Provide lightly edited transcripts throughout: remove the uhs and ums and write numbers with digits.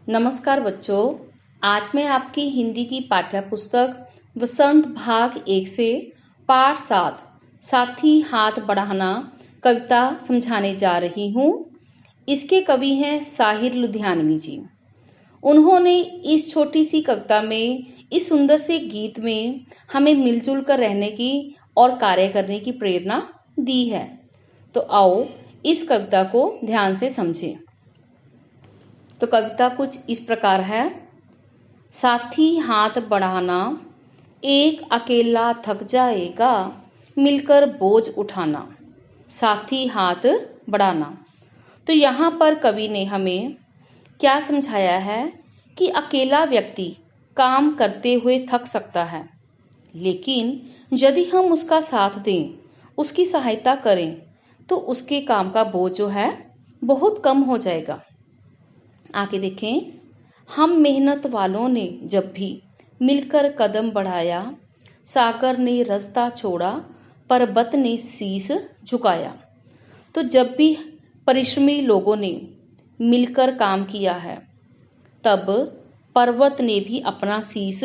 नमस्कार बच्चों, आज मैं आपकी हिंदी की पाठ्य पुस्तक वसंत भाग 1 से पाठ 7 साथी हाथ बढ़ाना कविता समझाने जा रही हूँ। इसके कवि हैं साहिर लुधियानवी जी। उन्होंने इस छोटी सी कविता में, इस सुंदर से गीत में हमें मिलजुल कर रहने की और कार्य करने की प्रेरणा दी है। तो आओ इस कविता को ध्यान से समझें। तो कविता कुछ इस प्रकार है। साथी हाथ बढ़ाना, एक अकेला थक जाएगा, मिलकर बोझ उठाना। साथी हाथ बढ़ाना। तो यहाँ पर कवि ने हमें क्या समझाया है कि अकेला व्यक्ति काम करते हुए थक सकता है, लेकिन यदि हम उसका साथ दें, उसकी सहायता करें, तो उसके काम का बोझ जो है बहुत कम हो जाएगा। आगे देखें। हम मेहनत वालों ने जब भी मिलकर कदम बढ़ाया, सागर ने रास्ता छोड़ा, पर्वत ने शीश झुकाया। तो जब भी परिश्रमी लोगों ने मिलकर काम किया है, तब पर्वत ने भी अपना शीश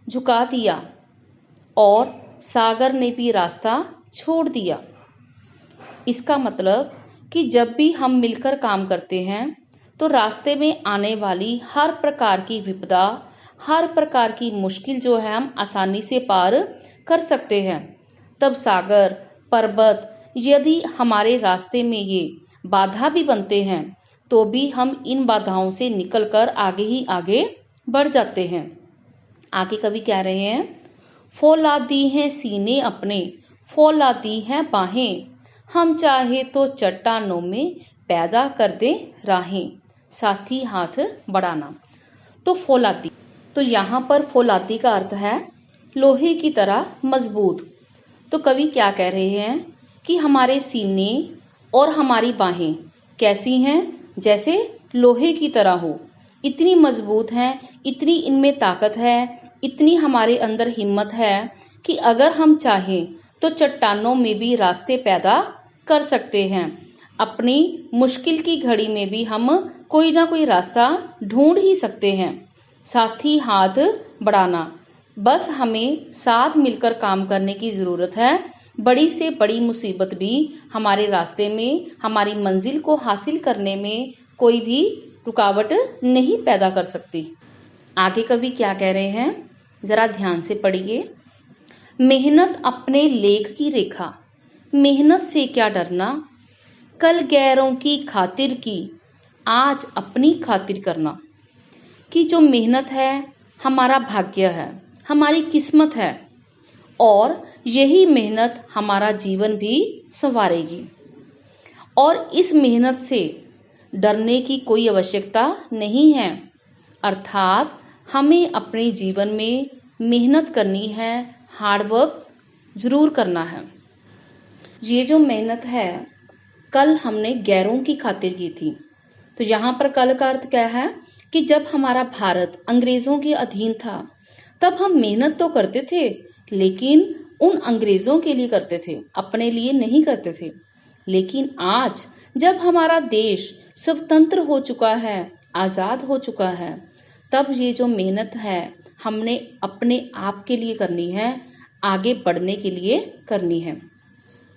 झुका दिया और सागर ने भी रास्ता छोड़ दिया। इसका मतलब कि जब भी हम मिलकर काम करते हैं, तो रास्ते में आने वाली हर प्रकार की विपदा, हर प्रकार की मुश्किल जो है हम आसानी से पार कर सकते हैं। तब सागर, पर्वत यदि हमारे रास्ते में ये बाधा भी बनते हैं, तो भी हम इन बाधाओं से निकलकर आगे ही आगे बढ़ जाते हैं। आगे कवि कह रहे हैं, फौलादी हैं सीने अपने, फौलादी हैं बाहें, हम चाहे तो चट्टानों में पैदा कर दे राहें। साथी हाथ बढ़ाना। तो फौलादी, तो यहाँ पर फौलादी का अर्थ है लोहे की तरह मजबूत। तो कवि क्या कह रहे हैं कि हमारे सीने और हमारी बाहें कैसी हैं? जैसे लोहे की तरह हो, इतनी मजबूत हैं, इतनी इनमें ताकत है, इतनी हमारे अंदर हिम्मत है कि अगर हम चाहें तो चट्टानों में भी रास्ते पैदा कर सकते हैं। अपनी मुश्किल की घड़ी में भी हम कोई ना कोई रास्ता ढूंढ ही सकते हैं। साथी हाथ बढ़ाना, बस हमें साथ मिलकर काम करने की ज़रूरत है। बड़ी से बड़ी मुसीबत भी हमारे रास्ते में, हमारी मंजिल को हासिल करने में कोई भी रुकावट नहीं पैदा कर सकती। आगे कवि क्या कह रहे हैं, जरा ध्यान से पढ़िए। मेहनत अपने लेख की रेखा, मेहनत से क्या डरना, कल गैरों की खातिर की, आज अपनी खातिर करना। कि जो मेहनत है हमारा भाग्य है, हमारी किस्मत है, और यही मेहनत हमारा जीवन भी संवारेगी। और इस मेहनत से डरने की कोई आवश्यकता नहीं है। अर्थात हमें अपने जीवन में मेहनत करनी है, हार्डवर्क ज़रूर करना है। ये जो मेहनत है कल हमने गैरों की खातिर की थी। तो यहाँ पर कल का अर्थ क्या है कि जब हमारा भारत अंग्रेजों के अधीन था, तब हम मेहनत तो करते थे, लेकिन उन अंग्रेजों के लिए करते थे, अपने लिए नहीं करते थे। लेकिन आज जब हमारा देश स्वतंत्र हो चुका है, आज़ाद हो चुका है, तब ये जो मेहनत है हमने अपने आप के लिए करनी है, आगे बढ़ने के लिए करनी है।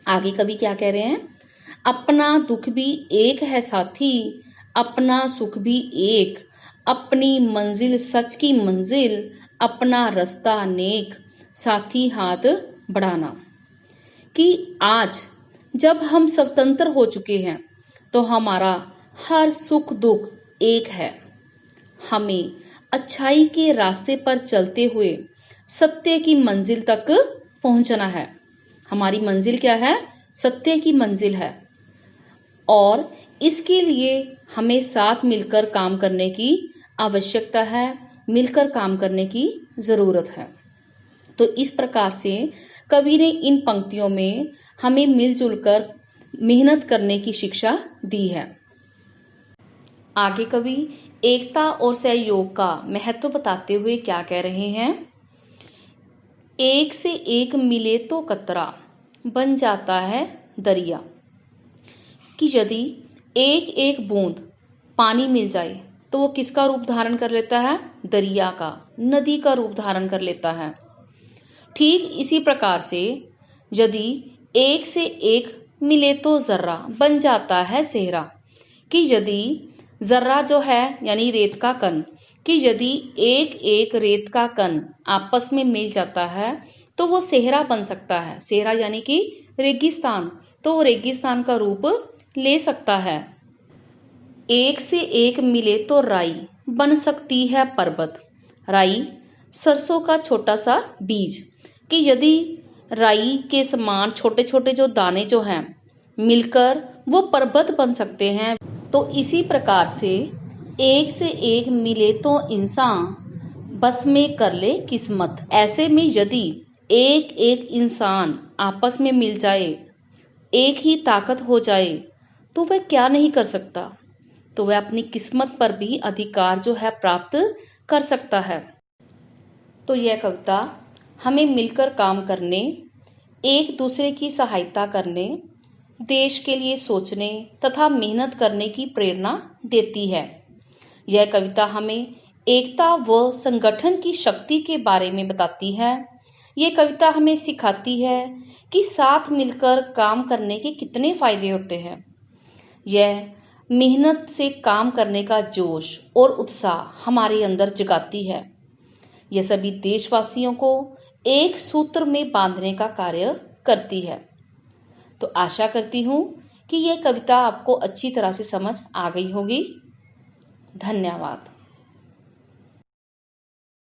आगे कवि क्या कह रहे हैं, अपना दुख भी एक है साथी, अपना सुख भी एक, अपनी मंजिल सच की मंजिल, अपना रास्ता नेक, साथी हाथ बढ़ाना। कि आज जब हम स्वतंत्र हो चुके हैं, तो हमारा हर सुख दुख एक है। हमें अच्छाई के रास्ते पर चलते हुए सत्य की मंजिल तक पहुंचना है। हमारी मंजिल क्या है? सत्य की मंजिल है। और इसके लिए हमें साथ मिलकर काम करने की आवश्यकता है, मिलकर काम करने की ज़रूरत है। तो इस प्रकार से कवि ने इन पंक्तियों में हमें मिलजुल कर मेहनत करने की शिक्षा दी है। आगे कवि एकता और सहयोग का महत्व बताते हुए क्या कह रहे हैं, एक से एक मिले तो कतरा बन जाता है दरिया। कि यदि एक एक बूंद पानी मिल जाए, तो वो किसका रूप धारण कर लेता है? दरिया का, नदी का रूप धारण कर लेता है। ठीक इसी प्रकार से यदि एक से एक मिले तो जर्रा बन जाता है सेहरा, कि यदि जर्रा जो है यानी रेत का कण, कि यदि एक एक रेत का कण आपस में मिल जाता है तो वो सेहरा बन सकता है। सेहरा यानी कि रेगिस्तान, तो वो रेगिस्तान का रूप ले सकता है। एक से एक मिले तो राई बन सकती है पर्वत। राई सरसों का छोटा सा बीज, कि यदि राई के समान छोटे छोटे जो दाने जो हैं मिलकर वो पर्वत बन सकते हैं। तो इसी प्रकार से एक मिले तो इंसान बस में कर ले किस्मत। ऐसे में यदि एक एक इंसान आपस में मिल जाए, एक ही ताकत हो जाए, तो वह क्या नहीं कर सकता? तो वह अपनी किस्मत पर भी अधिकार जो है प्राप्त कर सकता है। तो यह कविता हमें मिलकर काम करने, एक दूसरे की सहायता करने, देश के लिए सोचने तथा मेहनत करने की प्रेरणा देती है। यह कविता हमें एकता व संगठन की शक्ति के बारे में बताती है। ये कविता हमें सिखाती है कि साथ मिलकर काम करने के कितने फायदे होते हैं। यह मेहनत से काम करने का जोश और उत्साह हमारे अंदर जगाती है। यह सभी देशवासियों को एक सूत्र में बांधने का कार्य करती है। तो आशा करती हूँ कि यह कविता आपको अच्छी तरह से समझ आ गई होगी। धन्यवाद।